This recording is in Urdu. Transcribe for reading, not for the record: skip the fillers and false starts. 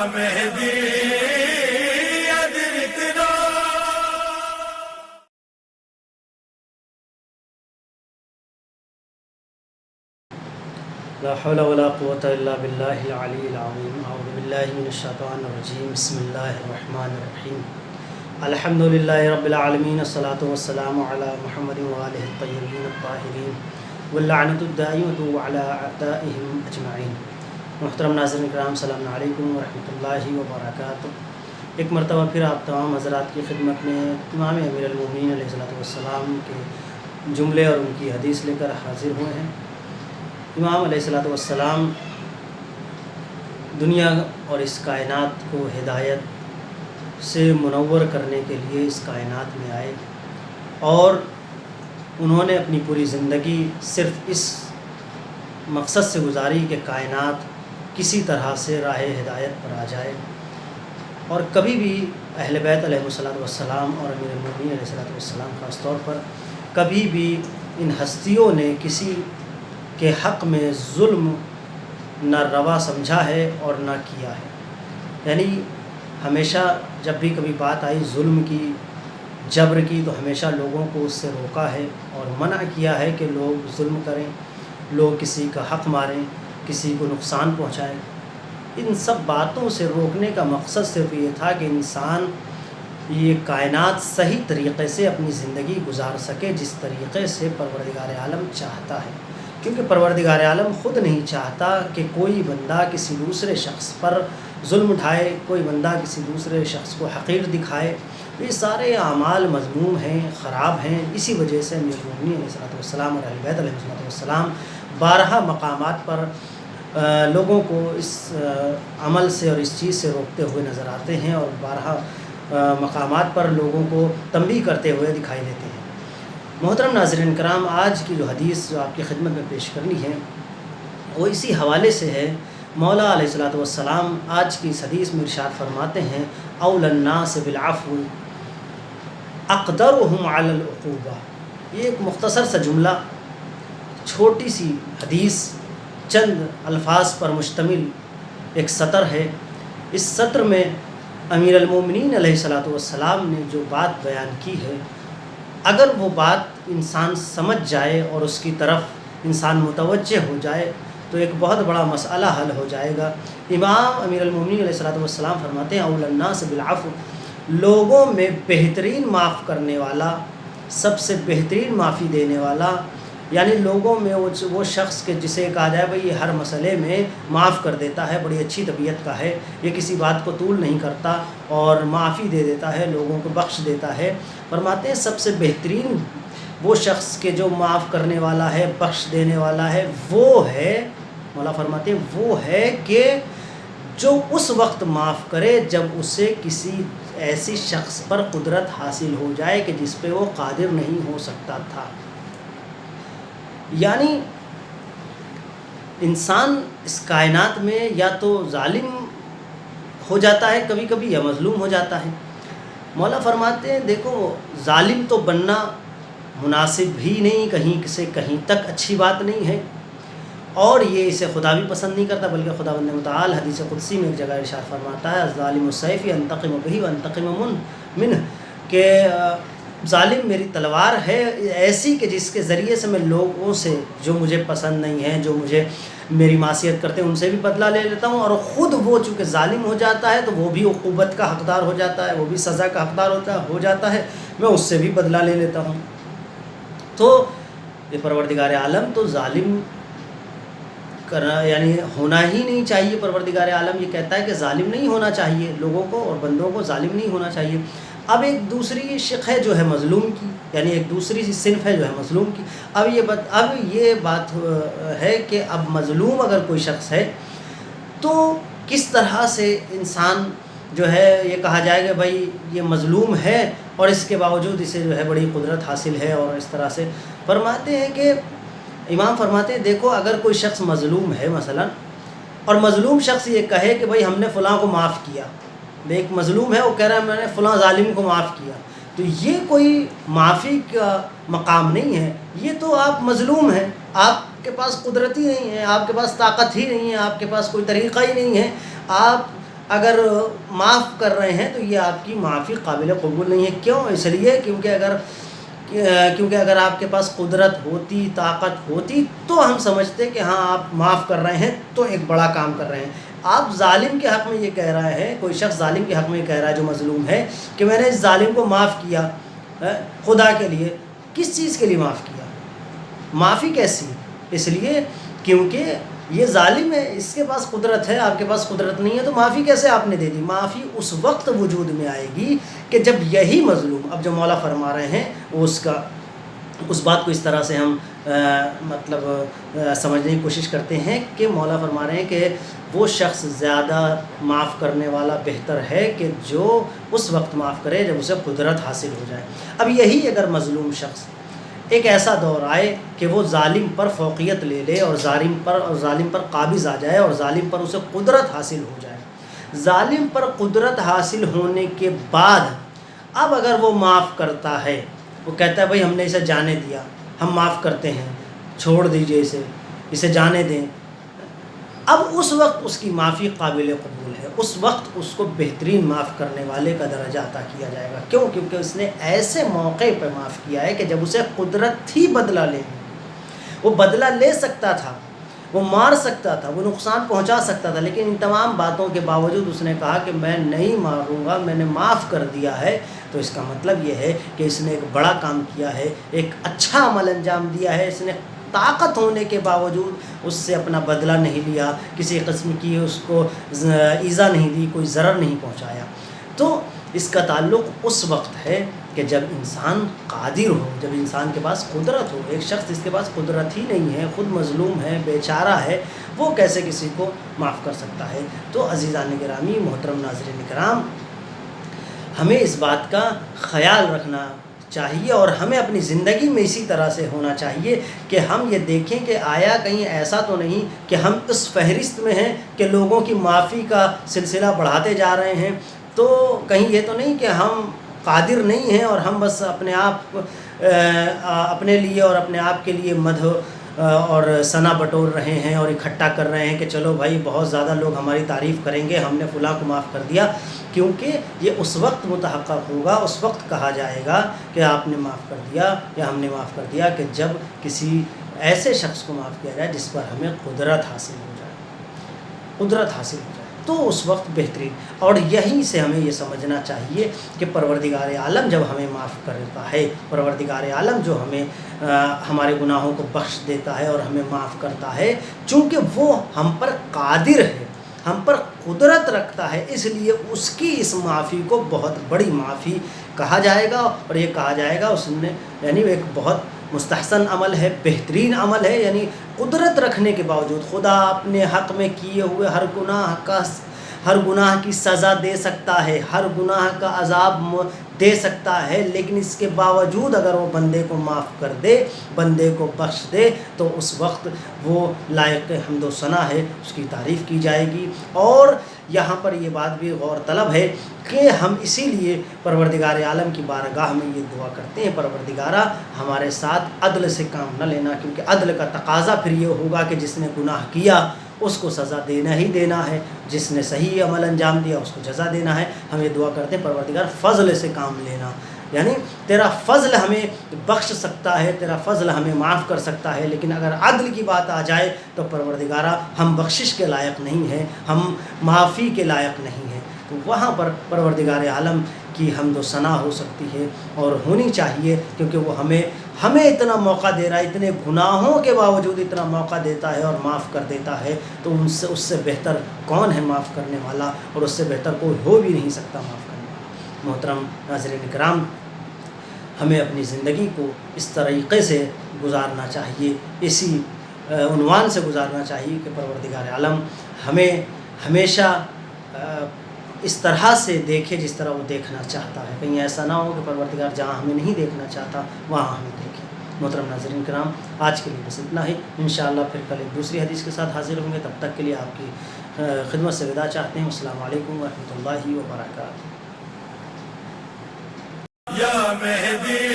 مهدی ادركنا لا حول ولا قوة إلا بالله العلي العظيم. أعوذ بالله من الشيطان الرجيم. بسم الله الرحمن الرحيم. الحمد لله رب العالمين. الصلاة والسلام على محمد وآله الطيبين الطاهرين واللعنة الدائمة على أعدائهم أجمعين. محترم ناظرین کرام، السلام علیکم ورحمۃ اللہ وبرکاتہ. ایک مرتبہ پھر آپ تمام حضرات کی خدمت میں امام امیر المومنین علیہ السلام کے جملے اور ان کی حدیث لے کر حاضر ہوئے ہیں. امام علیہ السلام دنیا اور اس کائنات کو ہدایت سے منور کرنے کے لیے اس کائنات میں آئے، اور انہوں نے اپنی پوری زندگی صرف اس مقصد سے گزاری کہ کائنات کسی طرح سے راہ ہدایت پر آ جائے. اور کبھی بھی اہل بیت علیہ السلام اور امیر المومنین علیہ السلام خاص طور پر کبھی بھی ان ہستیوں نے کسی کے حق میں ظلم نہ روا سمجھا ہے اور نہ کیا ہے. یعنی ہمیشہ جب بھی کبھی بات آئی ظلم کی، جبر کی، تو ہمیشہ لوگوں کو اس سے روکا ہے اور منع کیا ہے کہ لوگ ظلم کریں، لوگ کسی کا حق ماریں، کسی کو نقصان پہنچائیں. ان سب باتوں سے روکنے کا مقصد صرف یہ تھا کہ انسان یہ کائنات صحیح طریقے سے اپنی زندگی گزار سکے جس طریقے سے پروردگار عالم چاہتا ہے. کیونکہ پروردگار عالم خود نہیں چاہتا کہ کوئی بندہ کسی دوسرے شخص پر ظلم اٹھائے، کوئی بندہ کسی دوسرے شخص کو حقیر دکھائے. یہ سارے اعمال مذموم ہیں، خراب ہیں. اسی وجہ سے امیر المومنین علیہ السلام اور اہل بیت علیہ السلام بارہا مقامات پر لوگوں کو اس عمل سے اور اس چیز سے روکتے ہوئے نظر آتے ہیں، اور بارہا مقامات پر لوگوں کو تنبیہ کرتے ہوئے دکھائی دیتے ہیں. محترم ناظرین کرام، آج کی جو حدیث جو آپ کی خدمت میں پیش کرنی ہے وہ اسی حوالے سے ہے. مولا علیہ السلام آج کی اس حدیث میں ارشاد فرماتے ہیں اول الناس بالعفو اقدرهم علی العقوبہ. یہ ایک مختصر سا جملہ، چھوٹی سی حدیث، چند الفاظ پر مشتمل ایک سطر ہے. اس سطر میں امیر المومنین علیہ السلام نے جو بات بیان کی ہے، اگر وہ بات انسان سمجھ جائے اور اس کی طرف انسان متوجہ ہو جائے تو ایک بہت بڑا مسئلہ حل ہو جائے گا. امام امیر المومنین علیہ السلام فرماتے ہیں اول الناس بالعفو، لوگوں میں بہترین معاف کرنے والا، سب سے بہترین معافی دینے والا، یعنی لوگوں میں وہ شخص کہ جسے کہا جائے بھائی یہ ہر مسئلے میں معاف کر دیتا ہے، بڑی اچھی طبیعت کا ہے، یہ کسی بات کو طول نہیں کرتا اور معافی دے دیتا ہے، لوگوں کو بخش دیتا ہے. فرماتے ہیں سب سے بہترین وہ شخص کہ جو معاف کرنے والا ہے، بخش دینے والا ہے، وہ ہے، مولا فرماتے ہیں وہ ہے کہ جو اس وقت معاف کرے جب اسے کسی ایسی شخص پر قدرت حاصل ہو جائے کہ جس پہ وہ قادر نہیں ہو سکتا تھا. یعنی انسان اس کائنات میں یا تو ظالم ہو جاتا ہے کبھی کبھی یا مظلوم ہو جاتا ہے. مولا فرماتے ہیں دیکھو ظالم تو بننا مناسب ہی نہیں، کہیں سے کہیں تک اچھی بات نہیں ہے، اور یہ اسے خدا بھی پسند نہیں کرتا، بلکہ خدا بند متعال حدیث قدسی میں ایک جگہ ارشاد فرماتا ہے الظالم السیف انتقم بہ وانتقم منہ، کہ ظالم میری تلوار ہے ایسی کہ جس کے ذریعے سے میں لوگوں سے جو مجھے پسند نہیں ہیں، جو مجھے میری معصیت کرتے ہیں، ان سے بھی بدلہ لے لیتا ہوں، اور خود وہ چونکہ ظالم ہو جاتا ہے تو وہ بھی عقوبت کا حقدار ہو جاتا ہے، وہ بھی سزا کا حقدار ہو جاتا ہے، میں اس سے بھی بدلہ لے لیتا ہوں. تو یہ پروردگار عالم تو ظالم کرنا یعنی ہونا ہی نہیں چاہیے. پروردگار عالم یہ کہتا ہے کہ ظالم نہیں ہونا چاہیے، لوگوں کو اور بندوں کو ظالم نہیں ہونا چاہیے. اب ایک دوسری شق ہے جو ہے مظلوم کی، یعنی ایک دوسری صنف ہے جو ہے مظلوم کی. اب یہ بات ہے کہ اب مظلوم اگر کوئی شخص ہے تو کس طرح سے انسان جو ہے یہ کہا جائے گا بھائی یہ مظلوم ہے اور اس کے باوجود اسے جو ہے بڑی قدرت حاصل ہے. اور اس طرح سے فرماتے ہیں کہ امام فرماتے ہیں دیکھو اگر کوئی شخص مظلوم ہے مثلا، اور مظلوم شخص یہ کہے کہ بھائی ہم نے فلاں کو معاف کیا، ایک مظلوم ہے وہ کہہ رہا ہے میں نے فلاں ظالم کو معاف کیا، تو یہ کوئی معافی کا مقام نہیں ہے. یہ تو آپ مظلوم ہیں، آپ کے پاس قدرت ہی نہیں ہے، آپ کے پاس طاقت ہی نہیں ہے، آپ کے پاس کوئی طریقہ ہی نہیں ہے، آپ اگر معاف کر رہے ہیں تو یہ آپ کی معافی قابل قبول نہیں ہے. کیوں؟ اس لیے کیونکہ اگر آپ کے پاس قدرت ہوتی، طاقت ہوتی تو ہم سمجھتے کہ ہاں آپ معاف کر رہے ہیں تو ایک بڑا کام کر رہے ہیں. آپ ظالم کے حق میں یہ کہہ رہا ہے، کوئی شخص ظالم کے حق میں یہ کہہ رہا ہے جو مظلوم ہے کہ میں نے اس ظالم کو معاف کیا خدا کے لیے. کس چیز کے لیے معاف کیا؟ معافی کیسی؟ اس لیے کیونکہ یہ ظالم ہے، اس کے پاس قدرت ہے، آپ کے پاس قدرت نہیں ہے، تو معافی کیسے آپ نے دے دی؟ معافی اس وقت وجود میں آئے گی کہ جب یہی مظلوم، اب جو مولا فرما رہے ہیں وہ اس بات کو اس طرح سے ہم سمجھنے کی کوشش کرتے ہیں کہ مولا فرما رہے ہیں کہ وہ شخص زیادہ معاف کرنے والا بہتر ہے کہ جو اس وقت معاف کرے جب اسے قدرت حاصل ہو جائے. اب یہی اگر مظلوم شخص ایک ایسا دور آئے کہ وہ ظالم پر فوقیت لے لے اور ظالم پر قابض آ جائے اور ظالم پر اسے قدرت حاصل ہو جائے، ظالم پر قدرت حاصل ہونے کے بعد اب اگر وہ معاف کرتا ہے، وہ کہتا ہے بھائی ہم نے اسے جانے دیا، ہم معاف کرتے ہیں، چھوڑ دیجئے اسے جانے دیں، اب اس وقت اس کی معافی قابل قبول ہے. اس وقت اس کو بہترین معاف کرنے والے کا درجہ عطا کیا جائے گا. کیوں؟ کیونکہ اس نے ایسے موقع پہ معاف کیا ہے کہ جب اسے قدرت تھی بدلہ لینے، وہ بدلہ لے سکتا تھا، وہ مار سکتا تھا، وہ نقصان پہنچا سکتا تھا، لیکن ان تمام باتوں کے باوجود اس نے کہا کہ میں نہیں ماروں گا، میں نے معاف کر دیا ہے. تو اس کا مطلب یہ ہے کہ اس نے ایک بڑا کام کیا ہے، ایک اچھا عمل انجام دیا ہے. اس نے طاقت ہونے کے باوجود اس سے اپنا بدلہ نہیں لیا، کسی قسم کی اس کو ایذا نہیں دی، کوئی ضرر نہیں پہنچایا. تو اس کا تعلق اس وقت ہے کہ جب انسان قادر ہو، جب انسان کے پاس قدرت ہو. ایک شخص جس کے پاس قدرت ہی نہیں ہے، خود مظلوم ہے، بیچارہ ہے، وہ کیسے کسی کو معاف کر سکتا ہے؟ تو عزیزان گرامی، محترم ناظرین کرام، ہمیں اس بات کا خیال رکھنا چاہیے اور ہمیں اپنی زندگی میں اسی طرح سے ہونا چاہیے کہ ہم یہ دیکھیں کہ آیا کہیں ایسا تو نہیں کہ ہم اس فہرست میں ہیں کہ لوگوں کی معافی کا سلسلہ بڑھاتے جا رہے ہیں. تو کہیں یہ تو نہیں کہ ہم قادر نہیں ہیں اور ہم بس اپنے لیے اور اپنے آپ کے لیے مدح اور ثنا بٹور رہے ہیں اور اکٹھا کر رہے ہیں کہ چلو بھائی بہت زیادہ لوگ ہماری تعریف کریں گے، ہم نے فلاں کو معاف کر دیا. کیونکہ یہ اس وقت متحقق ہوگا، اس وقت کہا جائے گا کہ آپ نے معاف کر دیا یا ہم نے معاف کر دیا، کہ جب کسی ایسے شخص کو معاف کیا جائے جس پر ہمیں قدرت حاصل ہو جائے، تو اس وقت بہترین. اور یہیں سے ہمیں یہ سمجھنا چاہیے کہ پروردگار عالم جب ہمیں معاف کرتا ہے، پروردگار عالم جو ہمیں ہمارے گناہوں کو بخش دیتا ہے اور ہمیں معاف کرتا ہے، چونکہ وہ ہم پر قادر ہے، ہم پر قدرت رکھتا ہے، اس لیے اس کی اس معافی کو بہت بڑی معافی کہا جائے گا. اور یہ کہا جائے گا اس نے یعنی ایک بہت مستحسن عمل ہے، بہترین عمل ہے. یعنی قدرت رکھنے کے باوجود خدا اپنے حق میں کیے ہوئے ہر گناہ کی سزا دے سکتا ہے، ہر گناہ کا عذاب دے سکتا ہے، لیکن اس کے باوجود اگر وہ بندے کو معاف کر دے، بندے کو بخش دے، تو اس وقت وہ لائق حمد و ثنا ہے، اس کی تعریف کی جائے گی. اور یہاں پر یہ بات بھی غور طلب ہے کہ ہم اسی لیے پروردگار عالم کی بارگاہ میں یہ دعا کرتے ہیں، پروردگارہ ہمارے ساتھ عدل سے کام نہ لینا، کیونکہ عدل کا تقاضا پھر یہ ہوگا کہ جس نے گناہ کیا اس کو سزا دینا ہی دینا ہے، جس نے صحیح عمل انجام دیا اس کو جزا دینا ہے. ہم یہ دعا کرتے ہیں پروردگار فضل سے کام لینا، یعنی تیرا فضل ہمیں بخش سکتا ہے، تیرا فضل ہمیں معاف کر سکتا ہے، لیکن اگر عدل کی بات آ جائے تو پروردگارہ ہم بخشش کے لائق نہیں ہیں، ہم معافی کے لائق نہیں ہیں. تو وہاں پر پروردگار عالم کی حمد و ثنا ہو سکتی ہے اور ہونی چاہیے، کیونکہ وہ ہمیں اتنا موقع دے رہا ہے، اتنے گناہوں کے باوجود اتنا موقع دیتا ہے اور معاف کر دیتا ہے. تو اس سے بہتر کون ہے معاف کرنے والا، اور اس سے بہتر کوئی ہو بھی نہیں سکتا معاف کرنے والا. محترم ناظرین کرام، ہمیں اپنی زندگی کو اس طریقے سے گزارنا چاہیے، اسی عنوان سے گزارنا چاہیے کہ پروردگار عالم ہمیں ہمیشہ اس طرح سے دیکھے جس طرح وہ دیکھنا چاہتا ہے. کہیں ایسا نہ ہو کہ پروردگار جہاں ہمیں نہیں دیکھنا چاہتا وہاں ہمیں دیکھے. محترم ناظرین کرام، آج کے لیے بس اتنا ہی. انشاءاللہ پھر کل ایک دوسری حدیث کے ساتھ حاضر ہوں گے. تب تک کے لیے آپ کی خدمت سے وداع چاہتے ہیں. السلام علیکم ورحمۃ اللہ وبرکاتہ. یا مہدی